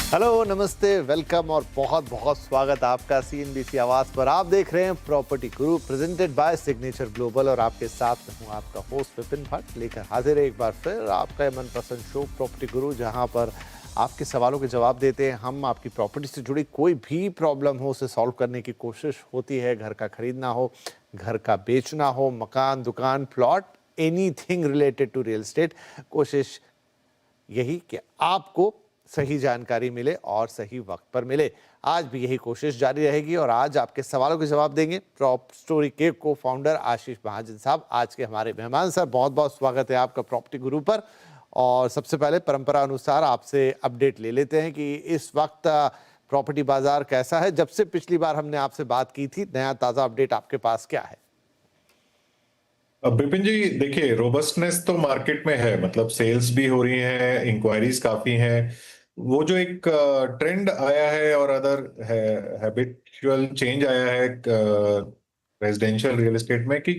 Hello, नमस्ते, welcome और बहुत बहुत स्वागत आपका सीएनबीसी आवाज पर। आप देख रहे हैं property Guru presented by signature global और आपके साथ में हूं आपका होस्ट विपिन भट्ट लेकर हाजिर है एक बार फिर आपका मनपसंद शो प्रॉपर्टी गुरु, जहां पर आपके सवालों के जवाब देते हैं हम। आपकी प्रॉपर्टी से जुड़ी कोई भी प्रॉब्लम हो उसे सॉल्व करने की कोशिश होती है। घर का खरीदना हो, घर का बेचना हो, मकान, दुकान, plot, anything related to real estate, कोशिश यही कि आपको सही जानकारी मिले और सही वक्त पर मिले। आज भी यही कोशिश जारी रहेगी और आज आपके सवालों के जवाब देंगे प्रॉप स्टोरी के को फाउंडर आशीष महाजन साहब, आज के हमारे मेहमान। सर, बहुत बहुत स्वागत है आपका प्रॉपर्टी गुरु पर। और सबसे पहले परंपरा अनुसार आपसे अपडेट ले लेते हैं कि इस वक्त प्रॉपर्टी बाजार कैसा है। जब से पिछली बार हमने आपसे बात की थी, नया ताज़ा अपडेट आपके पास क्या है? बिपिन जी, देखिए, रोबस्टनेस तो मार्केट में है। मतलब सेल्स भी हो रही हैं, इंक्वायरीज काफी हैं। वो जो एक ट्रेंड आया है और अदर है, हैबिचुअल चेंज आया है रेजिडेंशियल रियल एस्टेट में, कि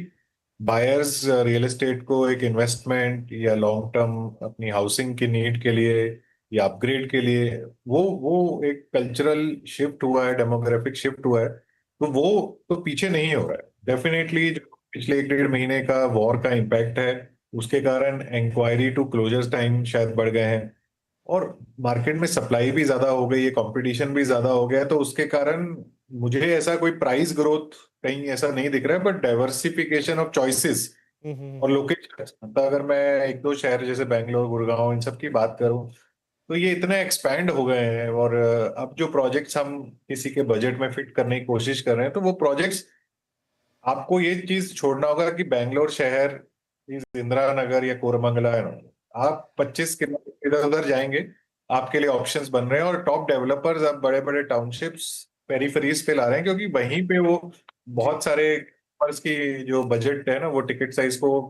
बायर्स रियल एस्टेट को एक इन्वेस्टमेंट या लॉन्ग टर्म अपनी हाउसिंग की नीड के लिए या अपग्रेड के लिए, वो एक कल्चरल शिफ्ट हुआ है, डेमोग्राफिक शिफ्ट हुआ है। तो वो तो पीछे नहीं हो रहा है। डेफिनेटली पिछले 1 डेढ़ महीने का वॉर का इम्पैक्ट है। उसके कारण इंक्वायरी टू क्लोजर टाइम शायद बढ़ गए हैं और मार्केट में सप्लाई भी ज्यादा हो गई है, कंपटीशन भी ज्यादा हो गया है। तो उसके कारण मुझे ऐसा कोई प्राइस ग्रोथ कहीं ऐसा नहीं दिख रहा है, बट डाइवर्सिफिकेशन ऑफ चॉइसेस और लोकेशन, मतलब अगर मैं एक दो शहर जैसे बैंगलोर, गुड़गांव, इन सब की बात करूं, तो ये इतने एक्सपैंड हो गए हैं। और अब जो प्रोजेक्ट्स हम किसी के बजट में फिट करने की कोशिश कर रहे हैं, तो वो प्रोजेक्ट्स, आपको ये चीज छोड़ना होगा कि बैंगलोर शहर, इंदिरा नगर या कोरमंगला है, आप 25 किलोमीटर इधर उधर जाएंगे, आपके लिए ऑप्शंस बन रहे हैं। और टॉप डेवलपर्स अब बड़े बड़े टाउनशिप्स, पेरीफेरीज पे ला रहे हैं, क्योंकि वहीं पे वो जी बहुत सारे कस्टमर्स की जो बजट है ना, वो टिकट साइज को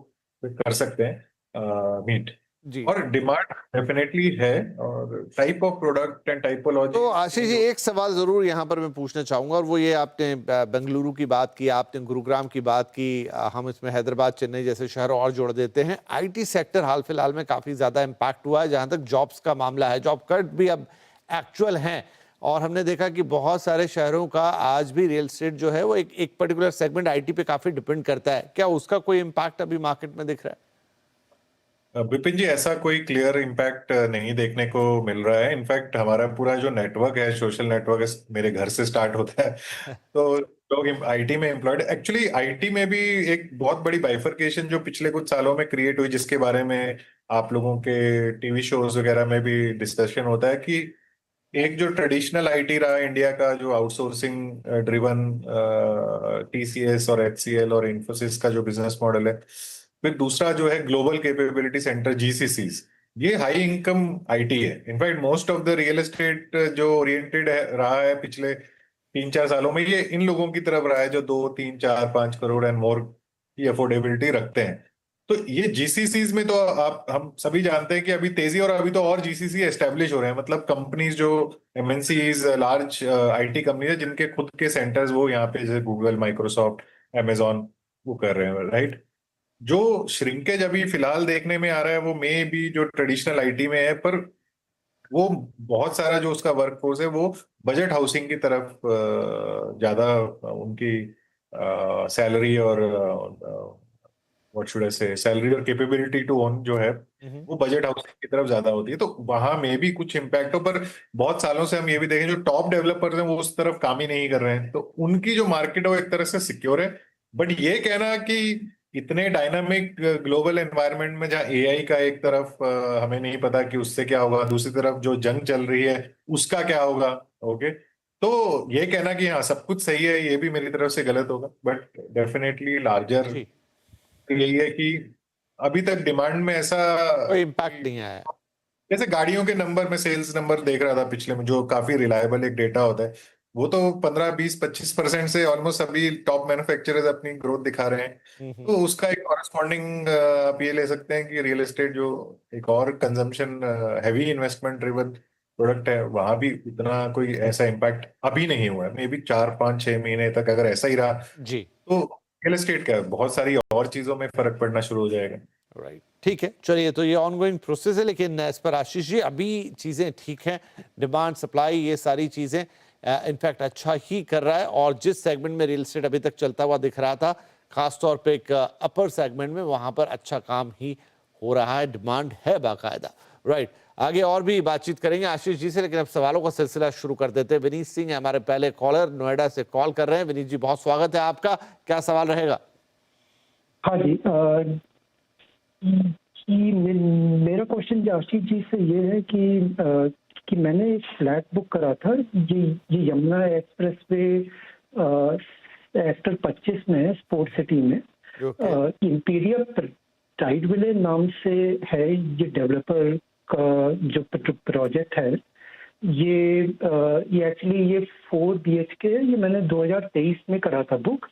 कर सकते हैं मीट। जी। और डिमांड डेफिनेटली है, और type of product and typology तो आशीष जी, चेंज। एक सवाल जरूर यहाँ पर मैं पूछना चाहूंगा, और वो ये, आपने बेंगलुरु की बात की, आपने गुरुग्राम की बात की, हम इसमें हैदराबाद, चेन्नई जैसे शहर और जोड़ देते हैं। आईटी सेक्टर हाल फिलहाल में काफी ज्यादा इम्पैक्ट हुआ है जहां तक जॉब्स का मामला है। जॉब कट भी अब एक्चुअल हैं और हमने देखा कि बहुत सारे शहरों का आज भी रियल एस्टेट जो है वो एक पर्टिकुलर सेगमेंट आईटी पे काफी डिपेंड करता है। क्या उसका कोई इम्पैक्ट अभी मार्केट में दिख रहा है? विपिन जी, ऐसा कोई क्लियर इम्पैक्ट नहीं देखने को मिल रहा है। इनफैक्ट हमारा पूरा जो नेटवर्क है, सोशल नेटवर्क है, मेरे घर से स्टार्ट होता है। तो लोग आईटी में एम्प्लॉयड, एक्चुअली आईटी में भी एक बहुत बड़ी बाइफरकेशन जो पिछले कुछ सालों में क्रिएट हुई, जिसके बारे में आप लोगों के टीवी शोज वगैरह में भी डिस्कशन होता है, कि एक जो ट्रेडिशनल आईटी रहा इंडिया का, जो आउटसोर्सिंग ड्रिवन टीसीएस और एचसीएल और इन्फोसिस का जो बिजनेस मॉडल है, फिर दूसरा जो है ग्लोबल कैपेबिलिटी सेंटर, जीसीसीज। ये हाई इनकम आईटी है। In fact most of the real estate जो ओरिएंटेड रहा है पिछले 3 4 सालों में, ये इन लोगों की तरफ रहा है, जो 2 3 4 5 करोड़ एंड मोर की अफोर्डेबिलिटी रखते हैं। तो ये जीसीसीज में तो आप, हम सभी जानते हैं कि अभी तेजी, और अभी तो और जीसीसी एस्टेब्लिश हो रहे हैं। मतलब कंपनीज जो एमएनसीज, लार्ज आईटी कंपनी है, जिनके खुद के सेंटर्स वो यहाँ पे, जैसे गूगल, माइक्रोसॉफ्ट, amazon, वो कर रहे हैं, राइट। जो श्रिंकेज अभी फिलहाल देखने में आ रहा है, वो मे भी जो ट्रेडिशनल आईटी में है, पर वो बहुत सारा जो उसका वर्कफोर्स है, वो बजट हाउसिंग की तरफ ज्यादा उनकी सैलरी और व्हाट शुड आई से, सैलरी और कैपेबिलिटी टू ओन जो है, हम्म। वो बजट हाउसिंग की तरफ ज्यादा होती है। तो वहां में भी कुछ इम्पैक्ट हो, पर बहुत सालों से हम ये भी देखें, जो टॉप डेवलपर्स हैं वो उस तरफ काम ही नहीं कर रहे हैं। तो उनकी जो मार्केट है वो एक तरह से सिक्योर है। बट ये कहना कि इतने डायनामिक ग्लोबल एनवायरनमेंट में, जहाँ एआई का एक तरफ हमें नहीं पता कि उससे क्या होगा, दूसरी तरफ जो जंग चल रही है उसका क्या होगा, ओके, तो ये कहना कि हाँ सब कुछ सही है, ये भी मेरी तरफ से गलत होगा। बट डेफिनेटली लार्जर जी। यही है कि अभी तक डिमांड में ऐसा, कोई इम्पैक्ट नहीं आया। जैसे गाड़ियों के नंबर में सेल्स नंबर देख रहा था पिछले में, जो काफी रिलायबल एक डेटा होता है, वो तो 15 20 25% से ऑलमोस्ट सभी टॉप मैन्युफैक्चरर्स अपनी ग्रोथ दिखा रहे हैं। हम्म। तो उसका एक कॉरेस्पॉन्डिंग आप ये ले सकते हैं कि रियल एस्टेट जो एक और consumption heavy investment driven product है, वहां भी इतना कोई ऐसा इम्पैक्ट अभी नहीं हुआ है। मे बी 4 5 6 महीने तक अगर ऐसा ही रहा, जी। तो रियल एस्टेट क्या है, बहुत सारी और चीजों में फर्क पड़ना शुरू हो जाएगा। राइट, ठीक है, चलिए, तो ये ऑनगोइंग प्रोसेस है, लेकिन इस पर आशीष जी अभी चीज़ें ठीक हैं, डिमांड सप्लाई ये सारी चीज़ें इनफैक्ट अच्छा ही कर रहा है, और जिस सेगमेंट में रियल एस्टेट अभी तक चलता हुआ दिख रहा था, खासतौर पे एक अपर सेगमेंट में, वहाँ पर अच्छा काम ही हो रहा है, डिमांड है बाकायदा। राइट, आगे और भी बातचीत करेंगे आशीष जी से, लेकिन अब सवालों का सिलसिला शुरू कर देते हैं। विनीत सिंह हमारे पहले कॉलर नोएडा से कॉल कर रहे हैं। विनीत जी, बहुत स्वागत है आपका, क्या सवाल रहेगा? हाँ जी, मेरा क्वेश्चन आशीष जी से ये है कि मैंने एक फ्लैट बुक करा था, ये यमुना एक्सप्रेस वे सेक्टर 25 में है, स्पोर्ट सिटी में। इंपीरियल प्राइड विले नाम से है ये डेवलपर का जो प्रोजेक्ट है। ये एक्चुअली ये 4 BHK है। ये मैंने 2023 में करा था बुक,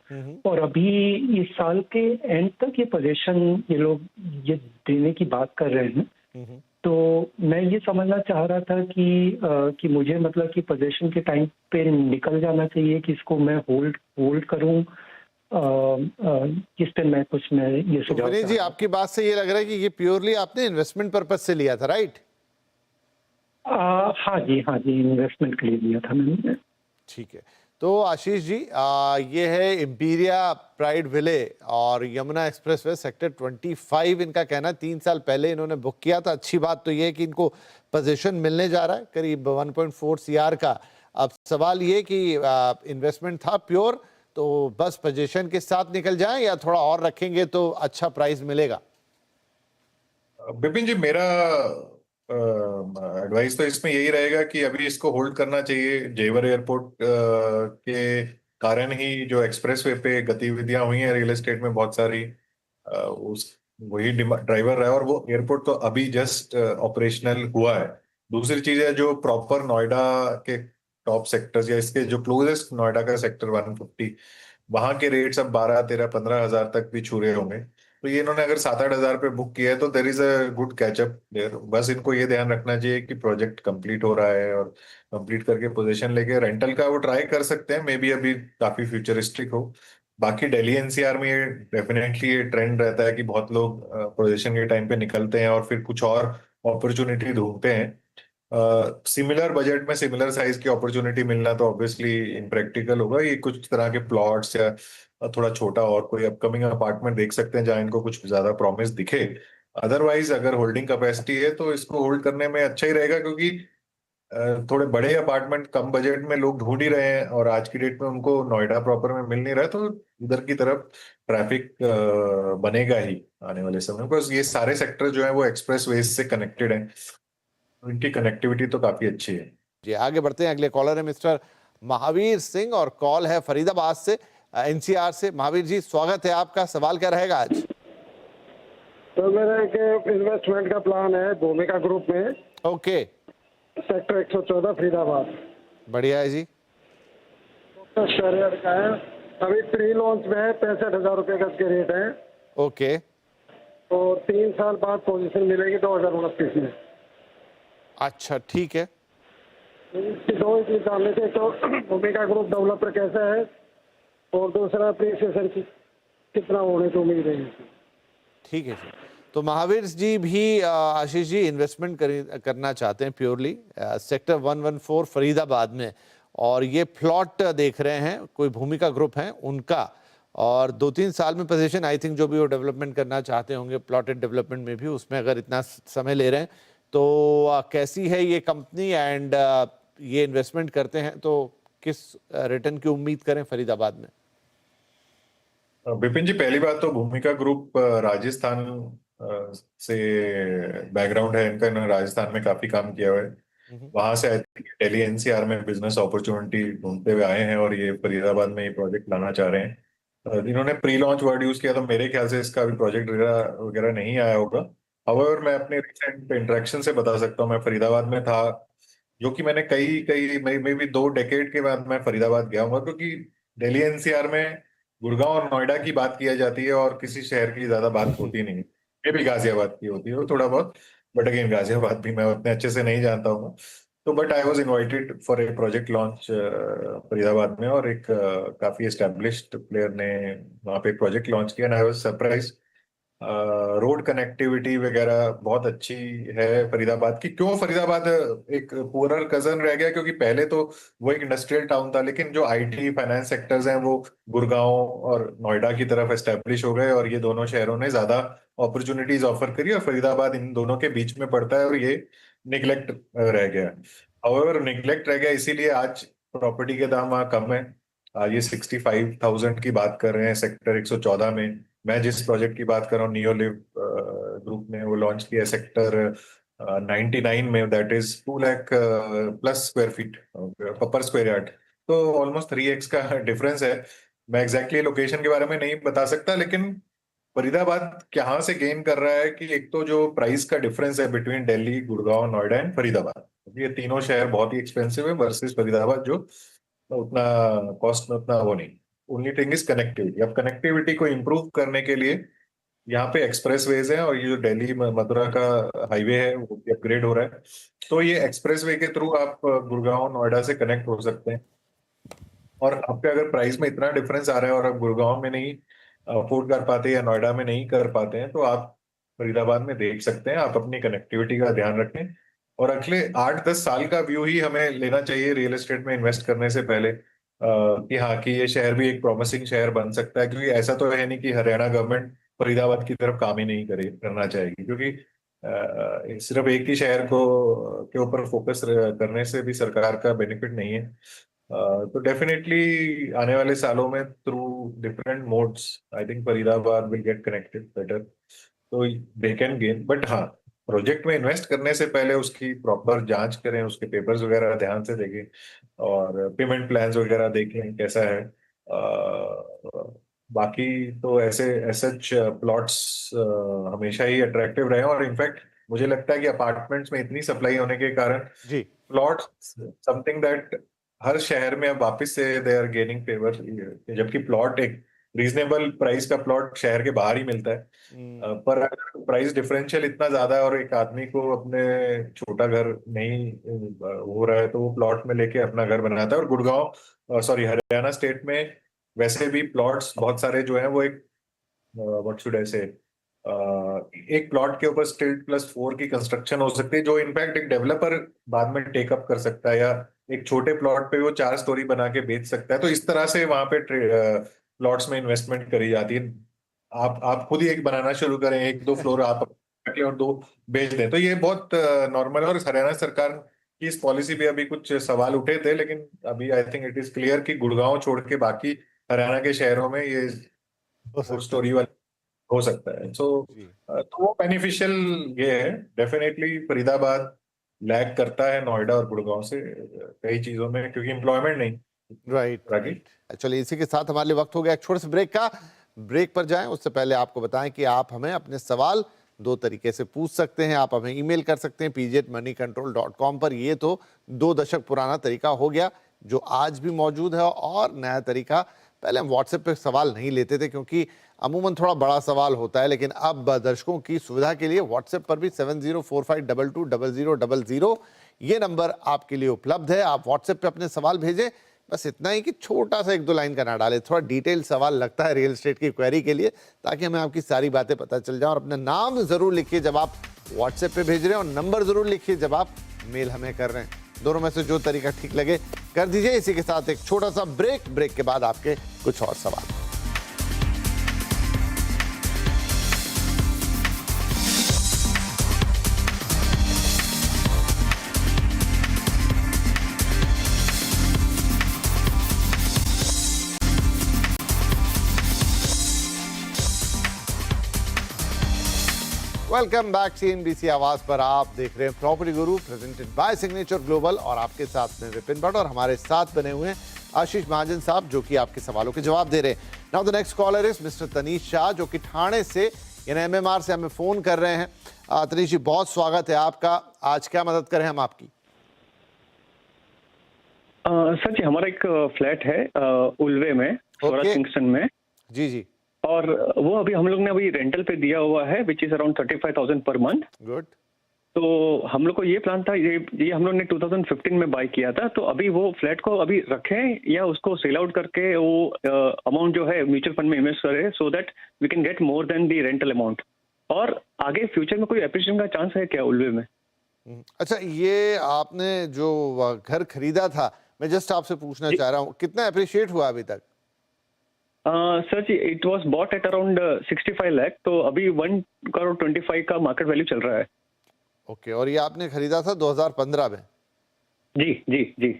और अभी इस साल के एंड तक ये पोजीशन ये लोग ये देने की बात कर रहे हैं। तो मैं ये समझना चाह रहा था कि मुझे मतलब कि पोजीशन के टाइम पे निकल जाना चाहिए, कि इसको मैं होल्ड करूं, जिस पे मैं ये सुझाव। विनीत जी, आपकी बात से ये लग रहा है कि ये प्योरली आपने इन्वेस्टमेंट पर्पज से लिया था, राइट? हाँ जी, इन्वेस्टमेंट के लिए लिया था मैंने। ठीक है, तो आशीष जी, ये है इम्पीरिया प्राइड विले और यमुना एक्सप्रेसवे सेक्टर 25। इनका कहना 3 साल पहले इन्होंने बुक किया था। अच्छी बात तो ये है कि इनको पोजीशन मिलने जा रहा है करीब 1.4 CR का। अब सवाल ये कि इन्वेस्टमेंट था प्योर, तो बस पोजीशन के साथ निकल जाएं या थोड़ा और रखेंगे तो अच्छा प्राइस मिलेगा? विपिन जी, मेरा एडवाइस तो इसमें यही रहेगा कि अभी इसको होल्ड करना चाहिए। जेवर एयरपोर्ट के कारण ही जो एक्सप्रेस वे पे गतिविधियां हुई हैं रियल एस्टेट में बहुत सारी, उस वही ड्राइवर रहा है, और वो एयरपोर्ट तो अभी जस्ट ऑपरेशनल हुआ है। दूसरी चीज है, जो प्रॉपर नोएडा के टॉप सेक्टर्स या इसके जो क्लोजेस्ट नोएडा का सेक्टर 150, वहां के रेट्स अब 12, 13, 15 हजार तक भी छू रहे होंगे। तो ये इन्होंने अगर 7-8 हजार पे बुक किया है तो there is a good catch up there. बस इनको ये ध्यान रखना चाहिए कि प्रोजेक्ट कंप्लीट हो रहा है, और कंप्लीट करके पोजीशन लेके रेंटल का वो ट्राई कर सकते हैं, मे बी अभी काफी फ्यूचरिस्टिक हो। बाकी दिल्ली एनसीआर में ये डेफिनेटली ये ट्रेंड रहता है कि बहुत लोग पोजीशन के टाइम पे निकलते हैं और फिर कुछ और अपॉर्चुनिटी ढूंढते हैं। सिमिलर बजट में सिमिलर साइज की अपॉर्चुनिटी मिलना तो ऑब्वियसली इम्प्रैक्टिकल होगा। ये कुछ तरह के प्लॉट्स या थोड़ा छोटा और कोई अपकमिंग अपार्टमेंट देख सकते हैं जहां इनको कुछ ज्यादा प्रॉमिस दिखे। अदरवाइज अगर होल्डिंग कैपेसिटी है तो इसको होल्ड करने में अच्छा ही रहेगा, क्योंकि थोड़े बड़े अपार्टमेंट कम बजट में लोग ढूंढ ही रहे हैं, और आज की डेट में उनको नोएडा प्रॉपर में मिल नहीं रहा है, तो इधर की तरफ ट्रैफिक बनेगा ही आने वाले समय में। बिकॉज ये सारे सेक्टर जो है वो एक्सप्रेस वेज से कनेक्टेड हैं, इनकी कनेक्टिविटी तो काफी अच्छी है। जी, आगे बढ़ते हैं। अगले कॉलर है मिस्टर महावीर सिंह, और कॉल है फरीदाबाद से, एनसीआर से। महावीर जी, स्वागत है आपका, सवाल क्या रहेगा आज? तो मेरा एक इन्वेस्टमेंट का प्लान है भूमिका ग्रुप में, ओके, सेक्टर 114 फरीदाबाद। बढ़िया है जी। शहर का है, अभी प्री लॉन्च में है, 65,000 रुपये गज के रेट है, ओके, और 3 साल बाद पोजीशन मिलेगी 2029 में। अच्छा, ठीक है। इसकी 2 चीज जानने से, तो भूमिका ग्रुप डेवलपर कैसा है, और दूसरा अप्रिसिएशन की कितना होने को उम्मीद है। ठीक है जी। तो महावीर जी भी आशीष जी इन्वेस्टमेंट करना चाहते हैं प्योरली सेक्टर 114 फरीदाबाद में, और ये प्लॉट देख रहे हैं, कोई भूमिका ग्रुप है उनका, और 2-3 साल में पोजीशन, आई थिंक जो भी वो डेवलपमेंट करना चाहते होंगे प्लॉटेड डेवलपमेंट में भी, उसमें अगर इतना समय ले रहे हैं तो कैसी है ये कंपनी, एंड ये इन्वेस्टमेंट करते हैं तो किस रिटर्न की उम्मीद करें फरीदाबाद में? विपिन जी, पहली बात तो भूमिका ग्रुप राजस्थान से बैकग्राउंड है इनका। इन्होंने राजस्थान में काफी काम किया हुआ है। वहां से दिल्ली एनसीआर में बिजनेस अपॉर्चुनिटी ढूंढते हुए आए हैं, और ये फरीदाबाद में ये प्रोजेक्ट लाना चाह रहे हैं। इन्होंने प्री लॉन्च वर्ड यूज किया, तो मेरे ख्याल से इसका अभी प्रोजेक्ट वगैरह नहीं आया होगा। हाउएवर मैं अपने रिसेंट इंटरेक्शन से बता सकता हूँ, मैं फरीदाबाद में था, जो कि मैंने कई कई मे भी 2 डेकेड के बाद मैं फरीदाबाद गया हूँ, क्योंकि दिल्ली एनसीआर में गुड़गांव और नोएडा की बात की जाती है और किसी शहर की ज्यादा बात होती नहीं। ये भी गाजियाबाद की होती है वो थोड़ा बहुत, बट अगेन गाजियाबाद भी मैं उतने अच्छे से नहीं जानता हूँ। तो but I was invited for a project launch Faridabad में, और एक काफी एस्टेब्लिश्ड प्लेयर ने वहाँ पे प्रोजेक्ट लॉन्च किया, and I was surprise road connectivity वगैरह बहुत अच्छी है फरीदाबाद की। क्यों फरीदाबाद एक पुअरर कजन रह गया, क्योंकि पहले तो वो एक इंडस्ट्रियल टाउन था, लेकिन जो आईटी फाइनेंस सेक्टर्स हैं वो गुड़गांव और नोएडा की तरफ एस्टेब्लिश हो गए, और ये दोनों शहरों ने ज्यादा अपॉर्चुनिटीज ऑफर करी, और फरीदाबाद इन दोनों के बीच में पड़ता है और ये निगलेक्ट रह गया। हाउएवर निगलेक्ट रह गया, इसीलिए आज प्रॉपर्टी के दाम वहाँ कम है। आज ये 65,000 की बात कर रहे हैं सेक्टर 114 में। मैं जिस प्रोजेक्ट की बात कर रहा हूँ, नियोलिव ग्रुप ने वो लॉन्च किया सेक्टर 99 में, that is 2 lakh plus square feet पर स्क्वायर यार्ड। तो ऑलमोस्ट 3x का डिफरेंस है। मैं एग्जैक्टली लोकेशन के बारे में नहीं बता सकता, लेकिन फरीदाबाद कहाँ से गेन कर रहा है कि एक तो जो प्राइस का डिफरेंस है बिटवीन दिल्ली, गुड़गांव, नोएडा एंड फरीदाबाद, ये तीनों शहर बहुत ही एक्सपेंसिव है वर्सेस फरीदाबाद जो उतना कॉस्ट में उतना वो नहीं। Only thing is connectivity. अब कनेक्टिविटी को इम्प्रूव करने के लिए यहाँ पे एक्सप्रेसवेज हैं, और ये जो दिल्ली मथुरा का हाईवे है वो अपग्रेड हो रहा है, तो ये एक्सप्रेसवे के थ्रू आप गुड़गांव, नोएडा से कनेक्ट हो सकते हैं। और आपके अगर प्राइस में इतना डिफरेंस आ रहा है और आप गुड़गांव में नहीं अफोर्ड कर पाते या नोएडा में नहीं कर पाते हैं, तो आप फरीदाबाद में देख सकते हैं। आप अपनी कनेक्टिविटी का ध्यान रखें, और अगले 8-10 साल का व्यू ही हमें लेना चाहिए रियल एस्टेट में इन्वेस्ट करने से पहले, कि हाँ कि ये शहर भी एक प्रॉमिसिंग शहर बन सकता है। क्योंकि ऐसा तो है नहीं कि हरियाणा गवर्नमेंट फरीदाबाद की तरफ काम ही नहीं करना चाहेगी, क्योंकि सिर्फ एक ही शहर को के ऊपर फोकस करने से भी सरकार का बेनिफिट नहीं है। तो डेफिनेटली आने वाले सालों में through different modes I think Faridabad will get connected better, तो दे कैन गेन। बट हाँ, प्रोजेक्ट में इन्वेस्ट करने से पहले उसकी प्रॉपर जांच करें, उसके पेपर्स वगैरह ध्यान से देखें, और पेमेंट प्लान्स वगैरह देखें कैसा है। बाकी तो ऐसे सच प्लॉट्स हमेशा ही अट्रैक्टिव रहे, और इनफैक्ट मुझे लगता है कि अपार्टमेंट्स में इतनी सप्लाई होने के कारण जी प्लॉट समथिंग दैट हर शहर में अब वापस से दे आर गेनिंग फेवर, जबकि प्लॉट एक रीजनेबल प्राइस का प्लॉट शहर के बाहर ही मिलता है। पर प्राइस डिफरेंशियल इतना ज्यादा है और एक आदमी को अपने छोटा घर नहीं हो रहा है, तो वो प्लॉट में लेके अपना घर बनाता है। और गुड़गांव सॉरी हरियाणा स्टेट में वैसे भी प्लॉट्स बहुत सारे जो है वो एक व्हाट शुड आई से एक प्लॉट के ऊपर स्टिल्ट +4 की कंस्ट्रक्शन हो सकती है, जो इनफैक्ट एक डेवलपर बाद में टेकअप कर सकता है, या एक छोटे प्लॉट पे वो 4 स्टोरी बना के बेच सकता है। तो इस तरह से वहां पे प्लॉट्स में इन्वेस्टमेंट करी जाती है। आप खुद ही एक बनाना शुरू करें, 1-2 फ्लोर आप रखें और 2 बेच दें, तो ये बहुत नॉर्मल है। और हरियाणा सरकार की इस पॉलिसी पे अभी कुछ सवाल उठे थे, लेकिन अभी I think it is clear कि गुड़गांव छोड़ के बाकी हरियाणा के शहरों में ये हो सकता स्टोरी वाला हो सकता है। जी तो वो बेनिफिशियल ये है। डेफिनेटली फरीदाबाद लैग करता है नोएडा और गुड़गांव से कई चीजों में, क्योंकि एम्प्लॉयमेंट नहीं। राइट रागी राइट। चलिए इसी के साथ हमारे लिए वक्त हो गया एक छोटे से ब्रेक का। ब्रेक पर जाएं उससे पहले आपको बताएं कि आप हमें अपने सवाल 2 तरीके से पूछ सकते हैं। आप हमें ईमेल कर सकते हैं pg@moneycontrol.com पर। ये तो 2 दशक पुराना तरीका हो गया जो आज भी मौजूद है, और नया तरीका पहले हम व्हाट्सएप पे सवाल नहीं लेते थे क्योंकि अमूमन थोड़ा बड़ा सवाल होता है, लेकिन अब दर्शकों की सुविधा के लिए व्हाट्सएप पर भी 7045220000 ये नंबर आपके लिए उपलब्ध है। आप व्हाट्सएप पे अपने सवाल भेजें, बस इतना ही कि छोटा सा 1-2 लाइन का ना डालें। थोड़ा डिटेल सवाल लगता है रियल एस्टेट की क्वेरी के लिए, ताकि हमें आपकी सारी बातें पता चल जाए। और अपना नाम जरूर लिखिए जब आप व्हाट्सएप पे भेज रहे हैं, और नंबर जरूर लिखिए जब आप मेल हमें कर रहे हैं। दोनों में से जो तरीका ठीक लगे कर दीजिए। इसी के साथ एक छोटा सा ब्रेक के बाद आपके कुछ और सवाल। वेलकम बैक CNBC आवाज पर। आप देख रहे हैं property Guru presented by signature global, और आपके साथ में विपिन भट्ट, और हमारे साथ बने हुए हैं आशीष महाजन साहब जो कि आपके सवालों के जवाब दे रहे हैं। Now the next collar is mister Tanish Shah जो कि ठाणे से यानी MMR से हमें फोन कर रहे हैं। तनीश जी बहुत स्वागत है आपका। आज क्या मदद करें हम आपकी? सर जी हमारा एक फ्लैट है उल्वे में, किंगस्टन में जी जी, और वो अभी हम लोग ने अभी रेंटल पे दिया हुआ है, which is around 35,000 per month. Good. तो हम लोग को ये प्लान था, ये हम लोग ने 2015 में बाय किया था। तो अभी वो फ्लैट को अभी रखें या उसको सेल आउट करके वो अमाउंट जो है म्यूचुअल फंड में इन्वेस्ट करें, so that we can get more than the rental amount. और आगे फ्यूचर में कोई एप्रिसिएशन का चांस है क्या उल्वे में? अच्छा, ये आपने जो घर खरीदा था, मैं जस्ट आपसे पूछना चाह रहा हूँ, कितना अप्रिशिएट हुआ अभी तक? Sir ji, it was bought at around 65 lakh, तो अभी 1 करोड़ 25 का मार्केट वैल्यू चल रहा है। ओके, और ये आपने खरीदा था 2015 में? जी जी जी।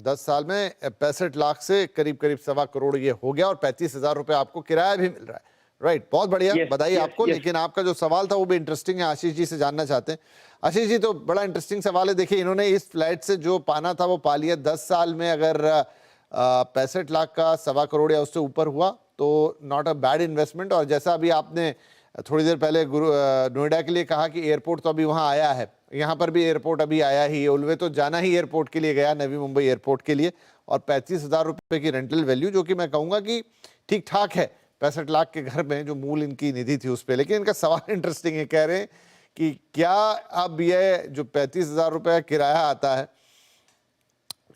10 साल में 65 लाख से करीब करीब 1.25 करोड़ ये हो गया, और 35,000 रुपए आपको किराया भी मिल रहा है। राइट, बहुत बढ़िया, Yes, बधाई yes, आपको। yes. लेकिन आपका जो सवाल था वो भी इंटरेस्टिंग है, आशीष जी से जानना चाहते हैं। आशीष जी, तो बड़ा इंटरेस्टिंग सवाल है। देखिए, इन्होंने इस फ्लैट से जो पाना था वो पा लिया। 10 साल में अगर 65 लाख का 1.25 करोड़ या उससे ऊपर हुआ तो नॉट अ बैड इन्वेस्टमेंट। और जैसा अभी आपने थोड़ी देर पहले नोएडा के लिए कहा कि एयरपोर्ट तो अभी वहाँ आया है, यहाँ पर भी एयरपोर्ट अभी आया ही है। उल्वे तो जाना ही एयरपोर्ट के लिए गया, नवी मुंबई एयरपोर्ट के लिए। और 35,000 रुपये की रेंटल वैल्यू, जो कि मैं कहूँगा कि ठीक ठाक है 65 लाख के घर में जो मूल इनकी निधि थी उस पर। लेकिन इनका सवाल इंटरेस्टिंग है, कह रहे हैं कि क्या अब ये जो 35,000 रुपये किराया आता है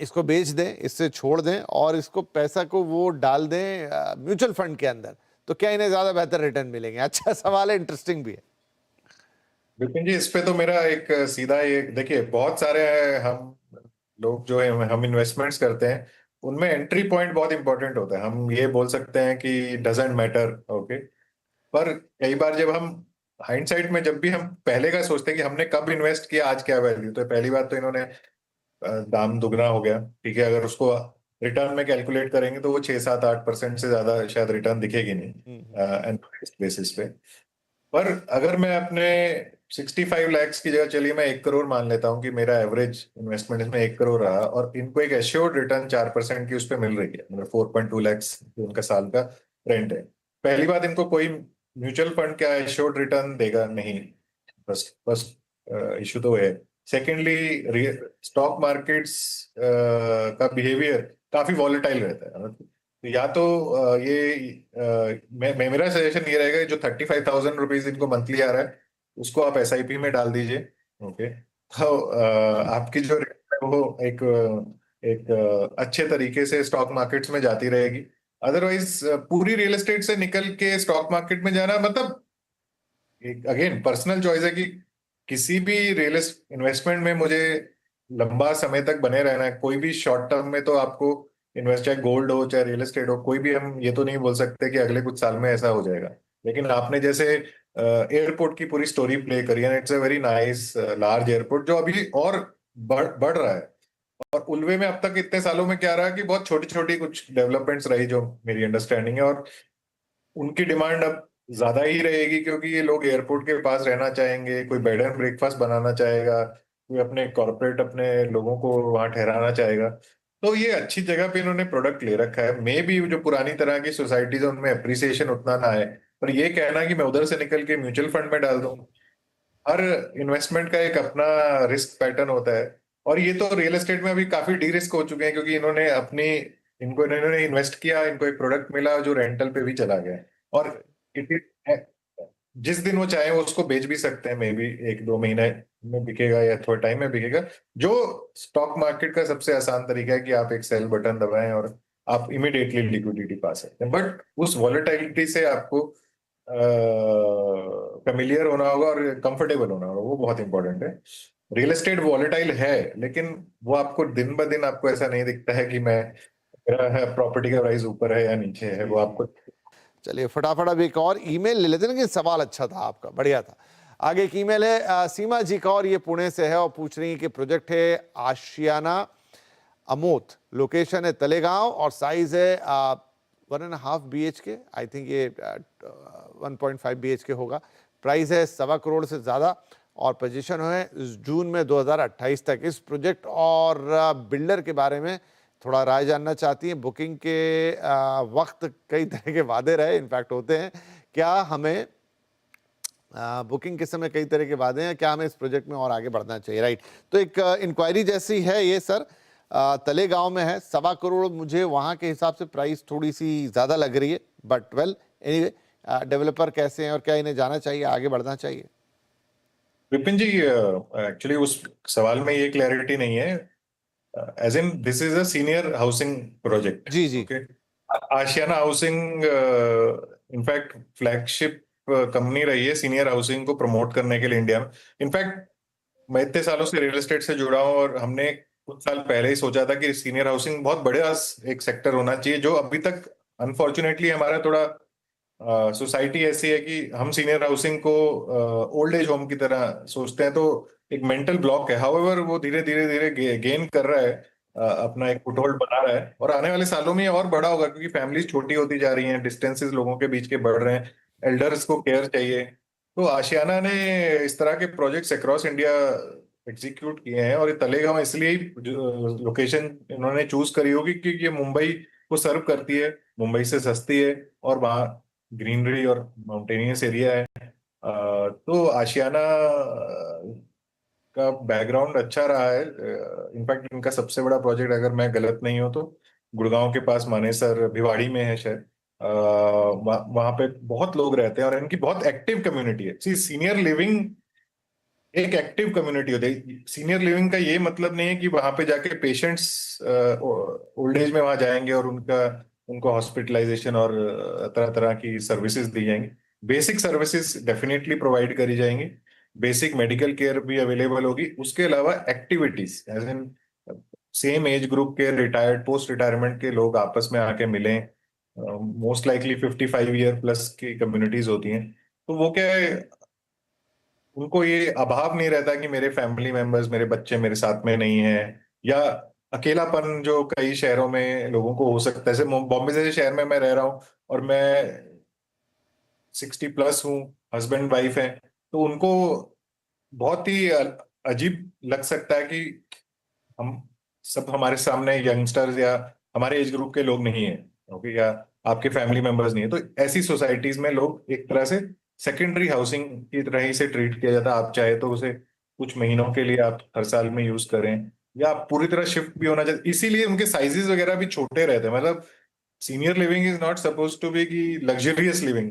इसको बेच दें, इससे छोड़ दें और इसको पैसा को वो डाल दें म्यूचुअल फंड के अंदर, तो क्या इन्हें ज्यादा बेहतर रिटर्न मिलेंगे? अच्छा सवाल है, इंटरेस्टिंग भी है। विपिन जी, इस पे तो मेरा एक सीधा ये देखिए, बहुत सारे हम लोग जो है हम इन्वेस्टमेंट्स करते हैं, उनमें एंट्री पॉइंट बहुत इंपॉर्टेंट होता है। हम ये बोल सकते हैं कि डजेंट मैटर, ओके, पर कई बार जब हम हाइंडसाइट में जब भी हम पहले का सोचते हैं कि हमने कब इन्वेस्ट किया, आज क्या वैल्यू, तो पहली बात तो इन्होंने दाम दुगना हो गया, ठीक है। अगर उसको रिटर्न में कैलकुलेट करेंगे तो वो 6-7-8% से ज्यादा शायद रिटर्न दिखेगी नहीं एनुअल बेसिस पे। पर अगर मैं अपने 65 लैक्स की जगह, चलिए मैं 1 करोड़ मान लेता हूँ कि मेरा एवरेज इन्वेस्टमेंट इसमें 1 करोड़ रहा, और इनको एक एश्योर्ड रिटर्न 4% की उस पर मिल रही है, मतलब 4.2 लैक्स उनका साल का रेंट है। पहली बात, इनको कोई म्यूचुअल फंड क्या एश्योर्ड रिटर्न देगा नहीं, बस बस इशू तो है। सेकेंडली, स्टॉक मार्केट्स का बिहेवियर काफी वॉलेटाइल रहता है। तो या तो मेरा सजेशन ये रहेगा, जो 35,000 रुपीज इनको मंथली आ रहा है उसको आप एसआईपी में डाल दीजिए, ओके। तो आपकी जो rate है वो एक एक अच्छे तरीके से स्टॉक मार्केट्स में जाती रहेगी। अदरवाइज पूरी रियल एस्टेट से निकल के स्टॉक मार्केट में जाना, मतलब एक अगेन पर्सनल चॉइस है कि किसी भी रियल इन्वेस्टमेंट में मुझे लंबा समय तक बने रहना है। कोई भी शॉर्ट टर्म में तो आपको इन्वेस्ट, चाहे गोल्ड हो चाहे रियल एस्टेट हो, कोई भी हम ये तो नहीं बोल सकते कि अगले कुछ साल में ऐसा हो जाएगा। लेकिन आपने जैसे एयरपोर्ट की पूरी स्टोरी प्ले करी है, it's a very nice large airport जो अभी और बढ़ रहा है। और उल्वे में अब तक इतने सालों में क्या रहा कि बहुत छोटी छोटी कुछ डेवलपमेंट्स रही, जो मेरी अंडरस्टैंडिंग है, और उनकी डिमांड अब ज्यादा ही रहेगी, क्योंकि ये लोग एयरपोर्ट के पास रहना चाहेंगे, कोई बेड एंड ब्रेकफास्ट बनाना चाहेगा, कोई अपने कॉर्पोरेट अपने लोगों को वहां ठहराना चाहेगा। तो ये अच्छी जगह पे इन्होंने प्रोडक्ट ले रखा है। मे भी जो पुरानी तरह की सोसाइटीज है उनमें अप्रिसिएशन उतना ना है, पर ये कहना कि मैं उधर से निकल के म्यूचुअल फंड में डाल दूं, हर इन्वेस्टमेंट का एक अपना रिस्क पैटर्न होता है। और ये तो रियल एस्टेट में अभी काफी डी रिस्क हो चुके हैं, क्योंकि इन्होंने इन्वेस्ट किया, इनको एक प्रोडक्ट मिला जो रेंटल पे भी चला गया, और इट इज जिस दिन वो चाहे वो उसको बेच भी सकते हैं, मे बी 1-2 महीने में बिकेगा या थोड़ा टाइम में बिकेगा। जो स्टॉक मार्केट का सबसे आसान तरीका है कि आप एक सेल बटन दबाएं और आप इमिडिएटली लिक्विडिटी पा सकते हैं, बट उस वॉलेटिलिटी से आपको फेमिलियर होना होगा और कंफर्टेबल होना होगा, वो बहुत इंपॉर्टेंट है। रियल एस्टेट वॉलेटाइल है, लेकिन वो आपको दिन ब दिन आपको ऐसा नहीं दिखता है कि मेरा है प्रॉपर्टी का प्राइस ऊपर है या नीचे है, वो आपको। चलिए फटाफट अब एक और ईमेल ले लेते हैं, लेकिन सवाल अच्छा था आपका, बढ़िया था। आगे एक ईमेल है सीमा जी का, और ये पुणे से है, और पूछ रही है कि प्रोजेक्ट है आशियाना अमोत, लोकेशन है तलेगांव, और साइज है 1.5 BHK, आई थिंक ये 1.5 BHK होगा। प्राइस है 1.25 करोड़ से ज़्यादा, और पोजीशन है जून में 2028 तक। इस प्रोजेक्ट और बिल्डर के बारे में थोड़ा राय जानना चाहती हैं। बुकिंग के वक्त कई तरह के वादे रहे, इनफैक्ट होते हैं, क्या हमें बुकिंग के समय कई तरह के वादे हैं, क्या हमें इस प्रोजेक्ट में और आगे बढ़ना चाहिए? राइट, तो एक इंक्वायरी जैसी है ये सर, तलेगांव में है, 1.25 करोड़ मुझे वहाँ के हिसाब से प्राइस थोड़ी सी ज़्यादा लग रही है, बट वेल एनीवे, डेवलपर कैसे हैं और क्या इन्हें जाना चाहिए, आगे बढ़ना चाहिए? विपिन जी, एक्चुअली उस सवाल में ये क्लैरिटी नहीं है। As in this is a senior housing project. जी जी। Okay. Ashiana housing in fact flagship company रही है सीनियर हाउसिंग को प्रमोट करने के लिए इंडिया में। इनफैक्ट मैं इतने सालों से रियल एस्टेट से जुड़ा हूं और हमने कुछ साल पहले ही सोचा था कि सीनियर हाउसिंग बहुत बड़ा एक सेक्टर होना चाहिए, जो अभी तक अनफॉर्चुनेटली हमारा थोड़ा सोसाइटी ऐसी है कि हम सीनियर हाउसिंग को ओल्ड एज होम की तरह सोचते हैं, तो एक मेंटल ब्लॉक है। हाउएवर वो धीरे धीरे धीरे गेन कर रहा है, अपना एक फुटहोल्ड बना रहा है, और आने वाले सालों में ये और बड़ा होगा क्योंकि फैमिलीज छोटी होती जा रही हैं, डिस्टेंसेस लोगों के बीच के बढ़ रहे हैं, एल्डर्स को केयर चाहिए। तो आशियाना ने इस तरह के प्रोजेक्ट्स अक्रॉस इंडिया एग्जीक्यूट किए हैं, और ये तलेगांव इसलिए लोकेशन इन्होंने चूज करी होगी क्योंकि ये मुंबई को सर्व करती है, मुंबई से सस्ती है, और वहाँ ग्रीनरी और माउंटेनियस एरिया है। तो आशियाना का बैकग्राउंड अच्छा रहा है। इनफैक्ट इनका सबसे बड़ा प्रोजेक्ट, अगर मैं गलत नहीं हूं तो, गुड़गांव के पास मानेसर भिवाड़ी में है शायद। वहां पे बहुत लोग रहते हैं और इनकी बहुत एक्टिव कम्युनिटी है। सीनियर लिविंग एक एक्टिव कम्युनिटी होती है। सीनियर लिविंग का ये मतलब नहीं है कि वहां पे जाके पेशेंट्स ओल्ड एज में वहां जाएंगे और उनको हॉस्पिटलाइजेशन और तरह तरह की सर्विसेज दी जाएंगी। बेसिक सर्विसेज डेफिनेटली प्रोवाइड करी जाएंगी, बेसिक मेडिकल केयर भी अवेलेबल होगी। उसके अलावा activities, as in same age group के रिटायर्ड पोस्ट रिटायरमेंट के लोग आपस में आके मिलें। मोस्ट लाइकली 55 ईयर प्लस की कम्युनिटीज होती हैं, तो वो क्या है, उनको ये अभाव नहीं रहता कि मेरे फैमिली मेंबर्स, मेरे बच्चे मेरे साथ में नहीं है, या अकेलापन जो कई शहरों में लोगों को हो सकता है। जैसे बॉम्बे जैसे शहर में मैं रह रहा हूँ और मैं 60 प्लस हूँ, हस्बैंड वाइफ है, तो उनको बहुत ही अजीब लग सकता है कि हम सब, हमारे सामने यंगस्टर्स या हमारे एज ग्रुप के लोग नहीं है, ओके, या आपके फैमिली मेंबर्स नहीं है। तो ऐसी सोसाइटीज में लोग एक तरह से सेकेंडरी हाउसिंग की तरह ही से ट्रीट किया जाता है। आप चाहे तो उसे कुछ महीनों के लिए आप हर साल में यूज करें, या आप पूरी तरह शिफ्ट भी होना चाहिए। इसीलिए उनके साइजेस वगैरह भी छोटे रहते हैं। मतलब senior living is not suppose to be की लग्जरियस लिविंग,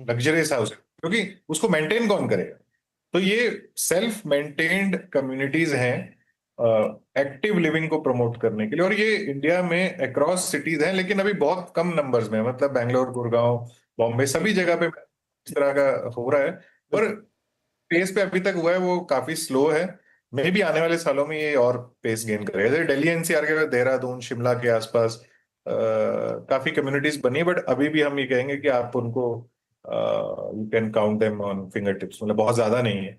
लग्जरियस हाउस, क्योंकि उसको मेंटेन कौन करेगा। तो ये सेल्फ मेंटेन्ड कम्युनिटीज हैं एक्टिव लिविंग को प्रमोट करने के लिए, और ये इंडिया में अक्रॉस सिटीज हैं, लेकिन अभी बहुत कम नंबर्स में। मतलब बैंगलोर, गुड़गांव, बॉम्बे, सभी जगह पे इस तरह का हो रहा है, पर पेस पे अभी तक हुआ है वो काफी स्लो है। मे भी आने वाले सालों में ये और पेस गेन करेगा। जैसे दिल्ली एनसीआर के, देहरादून, शिमला के आसपास काफी कम्युनिटीज बनी है, बट अभी भी हम ये कहेंगे कि आप उनको you can count them on finger tips, मतलब बहुत ज्यादा नहीं है।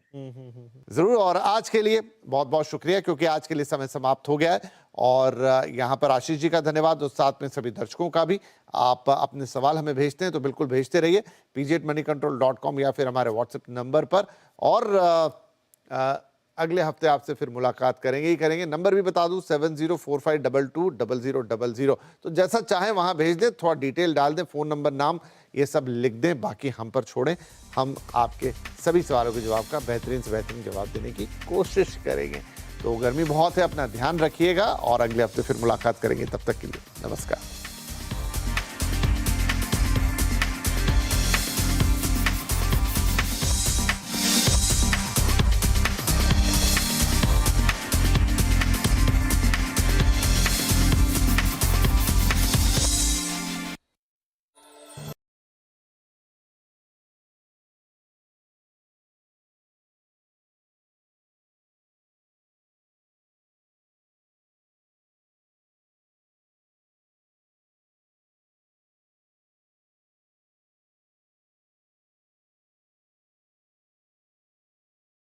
जरूर। और आज के लिए बहुत बहुत शुक्रिया, क्योंकि आज के लिए समय समाप्त हो गया है। और यहाँ पर आशीष जी का धन्यवाद, और साथ में सभी दर्शकों का भी। आप अपने सवाल हमें भेजते हैं तो बिल्कुल भेजते रहिए pg@moneycontrol.com या फिर हमारे व्हाट्सएप नंबर पर। और अगले हफ्ते आपसे फिर मुलाकात करेंगे ही करेंगे। नंबर भी बता दूं 7045220000। तो जैसा चाहें वहां भेज दें, थोड़ा डिटेल डाल दें, फ़ोन नंबर, नाम, ये सब लिख दें, बाकी हम पर छोड़ें। हम आपके सभी सवालों के जवाब का बेहतरीन से बेहतरीन जवाब देने की कोशिश करेंगे। तो गर्मी बहुत है, अपना ध्यान रखिएगा, और अगले हफ्ते फिर मुलाकात करेंगे। तब तक के लिए नमस्कार।